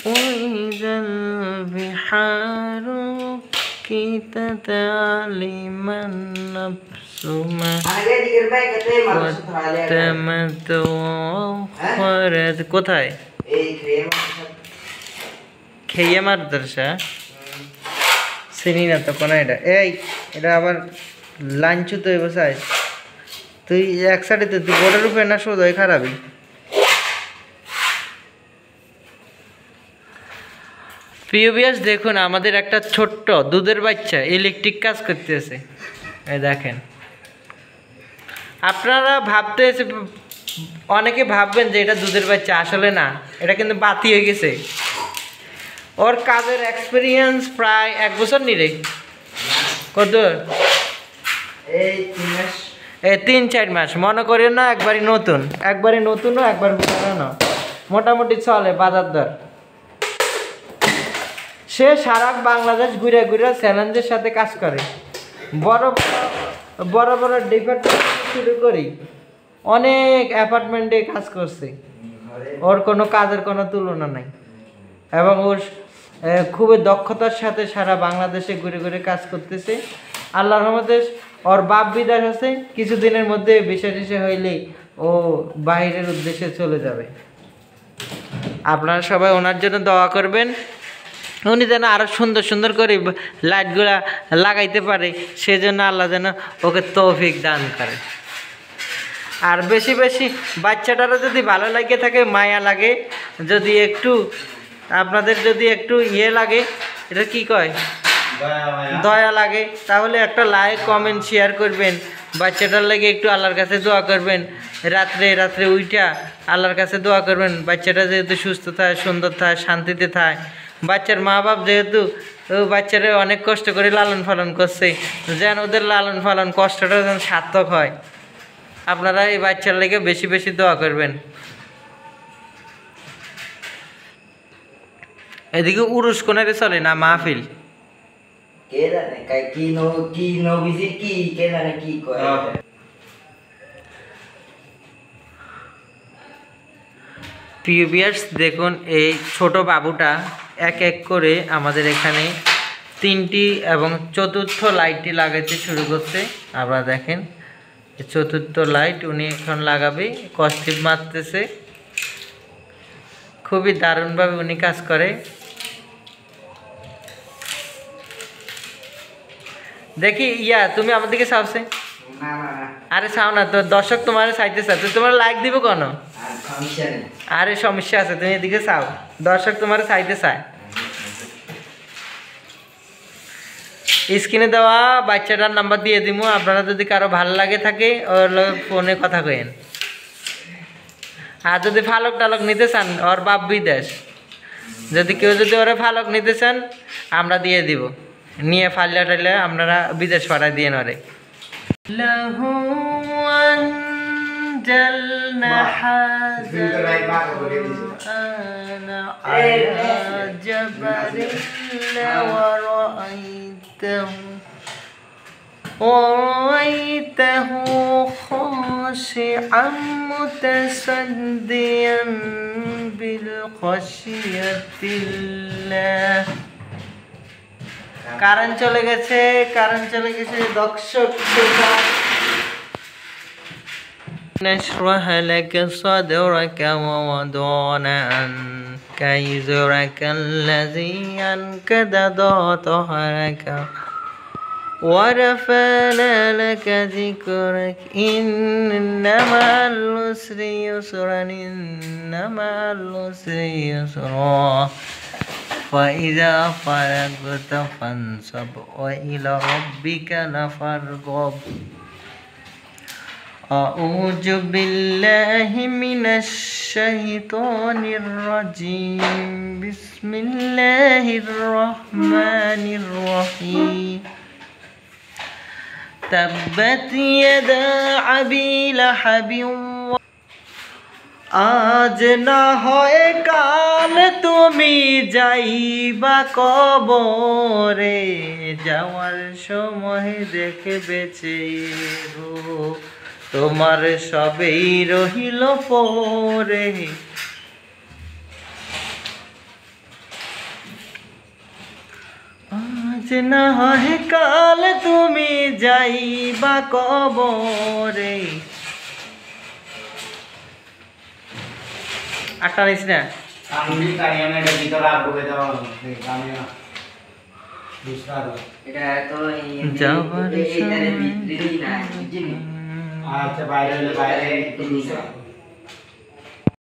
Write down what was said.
وإذا البحار كتت علم النفس ما قدمت وأخرت কোথায় খেয়ে মাদ্রাসা চিনি না তো কোন এটা এটা আবার লাঞ্চু তো বসাই তুই এক সাইডে তুই বোর্ডের উপরে না সোজাই খারাপই প্রিয় ভিউয়ার্স দেখুন আমাদের একটা ছোট্ট দুধের বাচ্চা ইলেকট্রিক কাজ করতেছে এই দেখেন আপনারা অনেকে ভাববেন যে এটা দুধের বাচ্চা আসলে না এটা কিন্তু বাতি হয়ে গেছে ওর কাজের এক্সপিরিয়েন্স প্রায় 1 বছর নিরে কত এই 3-4 মাস মনে করেন না একবারই নতুনও একবার পুরানো মোটামুটি চলে বাজার দর সে সারা বাংলাদেশ ঘুরে ঘুরে চ্যালেঞ্জের সাথে কাজ করে বড় বড় ডিপার্টমেন্ট শুরু করি অনেক অ্যাপার্টমেন্টে কাজ করছে ওর কোনো কাজের কোনো তুলনা নাই এবং ওর খুবই দক্ষতার সাথে সারা বাংলাদেশে ঘুরে ঘুরে কাজ করতেছে আল্লাহর রহমতে ওর বাপ বিদেশ আছে কিছুদিনের মধ্যে বিষয় হইলেই ও বাইরের উদ্দেশ্যে চলে যাবে আপনারা সবাই ওনার জন্য দোয়া করবেন উনি যেন আরও সুন্দর সুন্দর করে লাইটগুলা লাগাইতে পারে সেজন্য আল্লাহ যেন ওকে তৌফিক দান করে আর বেশি বেশি বাচ্চাটারও যদি ভালো লাগে থাকে মায়া লাগে যদি একটু আপনাদের যদি একটু লাগে এটা কি কয় দয়া লাগে তাহলে একটা লাইক কমেন্ট শেয়ার করবেন বাচ্চাটার লাগে একটু আল্লাহর কাছে দোয়া করবেন রাত্রে উইঠা আল্লাহর কাছে দোয়া করবেন বাচ্চাটা যেহেতু সুস্থ থাকে সুন্দর থাকে শান্তিতে থাকে বাচ্চার মা বাপ যেহেতু বাচ্চারা অনেক কষ্ট করে লালন পালন করছে যেন ওদের লালন পালন কষ্টটা যেন সার্থক হয় আপনারা এই বাচ্চার লেগে বেশি বেশি দোয়া করবেন এদিকে উরুস কোনারে চলে না মাহফিল প্রিয় ভিউয়ার্স দেখুন এই ছোট বাবুটা এক এক করে আমাদের এখানে 3টি এবং 4র্থ লাইটটি লাগাইতে শুরু করছে আপনারা দেখেন 4র্থ লাইট উনি এখন লাগাবে কস্টিপ মারতেছে খুবই দারুণভাবে উনি কাজ করে দেখি তুমি আমার দিকে চাওছে আরে চাও না তো দর্শক তোমার চাইতে চাচ্ছে তোমার লাইক দিব কেন আরে সমস্যা আছে তুমি এদিকে চাও দর্শক তোমার চাইতে চায় স্ক্রিনে দেওয়া বাচ্চাটার নাম্বার দিয়ে দিব আপনারা যদি কারো ভালো লাগে থাকে ওর ফোনে কথা কইেন আর যদি ফালক টালক নিতে চান ওর বাপ বিদেশ যদি কেউ যদি ওরা ফালক নিতে চান আমরা দিয়ে দিব নিয়ে ফালিয়া টাইলে আপনারা বিদেশ পাঠায় দিয়ে নরে أنزلنا هذا القرآن على جبل ورأيته خاشعا متصديا بالخشية الله কারেন্ট চলে গেছে দর্শক نشرح لك صدرك ووضعنا عنك وزرك الذي أنقض ظهرك ورفعنا لك ذكرك إن مع العسر يسرا فإذا فرغت فانصب وإلى ربك فارغب أعوذ بالله من الشيطان الرجيم بسم الله الرحمن الرحيم تبت يدا أبي لهب আজ না হয় কাল তুমি যাইবা কবরে যাওয়ার সময় দেখে বেঁচে তোমার সবেই রহিল পরে। আজ না হয় কাল তুমি যাইবা কবরে। আটটা নিস না আমি কারিয়ানে এটা ভিতরে আর ঢুকে যাওয়া আমি না দুসরা এটা তো যাবার এইটারে ভিতরে না বুঝিনি আচ্ছা বাইরে বাইরে একটু দুসরা